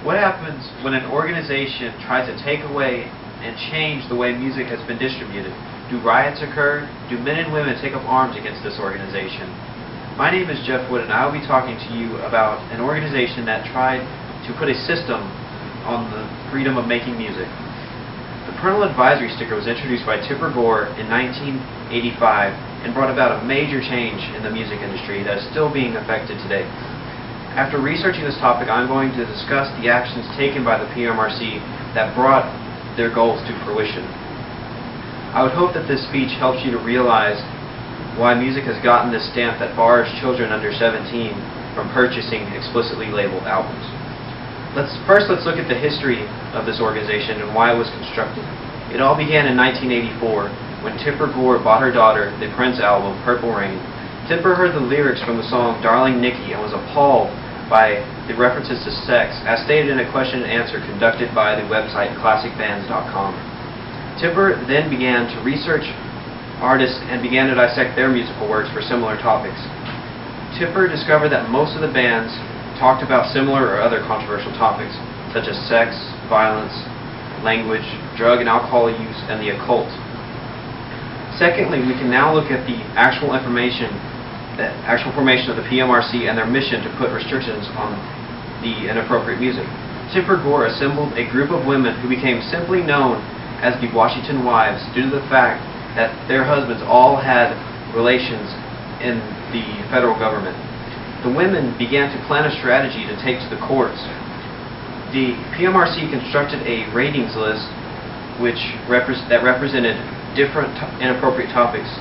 What happens when an organization tries to take away and change the way music has been distributed? Do riots occur? Do men and women take up arms against this organization? My name is Jeff Wood, and I will be talking to you about an organization that tried to put a system on the freedom of making music. The Parental Advisory sticker was introduced by Tipper Gore in 1985 and brought about a major change in the music industry that is still being affected today. After researching this topic, I'm going to discuss the actions taken by the PMRC that brought their goals to fruition. I would hope that this speech helps you to realize why music has gotten this stamp that bars children under 17 from purchasing explicitly labeled albums. Let's look at the history of this organization and why it was constructed. It all began in 1984 when Tipper Gore bought her daughter the Prince album, Purple Rain. Tipper heard the lyrics from the song Darling Nikki and was appalled by the references to sex, as stated in a question and answer conducted by the website ClassicBands.com. Tipper then began to research artists and began to dissect their musical works for similar topics. Tipper discovered that most of the bands talked about similar or other controversial topics, such as sex, violence, language, drug and alcohol use, and the occult. Secondly, we can now look at the actual formation of the PMRC and their mission to put restrictions on the inappropriate music. Tipper Gore assembled a group of women who became simply known as the Washington Wives due to the fact that their husbands all had relations in the federal government. The women began to plan a strategy to take to the courts. The PMRC constructed a ratings list that represented different inappropriate topics.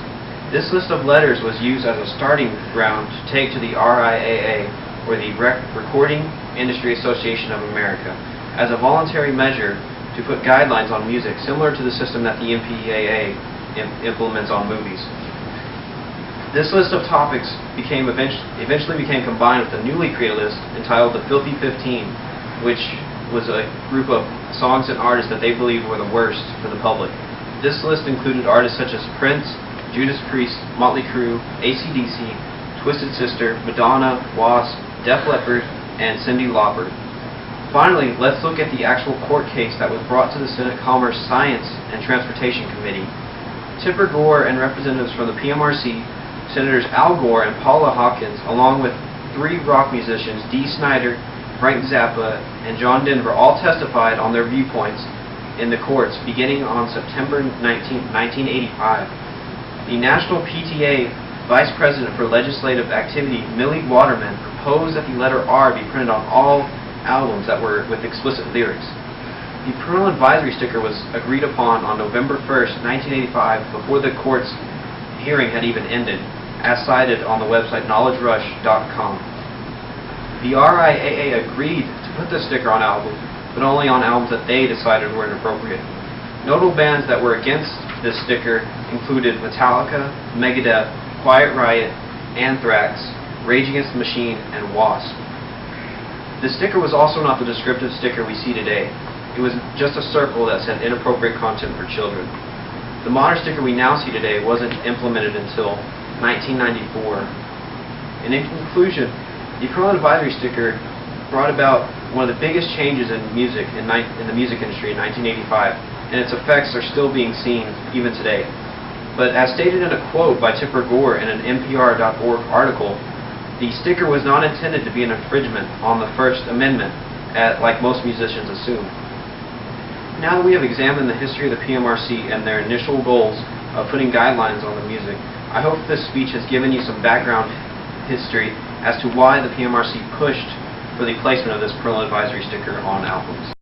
This list of letters was used as a starting ground to take to the RIAA, or the Recording Industry Association of America, as a voluntary measure to put guidelines on music, similar to the system that the MPAA implements on movies. This list of topics eventually became combined with a newly created list entitled the Filthy 15, which was a group of songs and artists that they believed were the worst for the public. This list included artists such as Prince, Judas Priest, Motley Crue, AC/DC, Twisted Sister, Madonna, Wasp, Def Leppard, and Cyndi Lauper. Finally, let's look at the actual court case that was brought to the Senate Commerce, Science, and Transportation Committee. Tipper Gore and representatives from the PMRC, Senators Al Gore and Paula Hawkins, along with 3 rock musicians, Dee Snider, Frank Zappa, and John Denver, all testified on their viewpoints in the courts beginning on September 19, 1985. The National PTA Vice President for Legislative Activity, Millie Waterman, proposed that the letter R be printed on all albums that were with explicit lyrics. The Parental Advisory sticker was agreed upon on November 1st, 1985, before the court's hearing had even ended, as cited on the website KnowledgeRush.com. The RIAA agreed to put the sticker on albums, but only on albums that they decided were inappropriate. Notable bands that were against this sticker included Metallica, Megadeth, Quiet Riot, Anthrax, Rage Against the Machine, and Wasp. The sticker was also not the descriptive sticker we see today. It was just a circle that said inappropriate content for children. The modern sticker we now see today wasn't implemented until 1994. And in conclusion, the Parental Advisory sticker brought about one of the biggest changes in music in the music industry in 1985, and its effects are still being seen even today. But as stated in a quote by Tipper Gore in an NPR.org article, the sticker was not intended to be an infringement on the First Amendment, like most musicians assume. Now that we have examined the history of the PMRC and their initial goals of putting guidelines on the music, I hope this speech has given you some background history as to why the PMRC pushed for the placement of this Parental Advisory sticker on albums.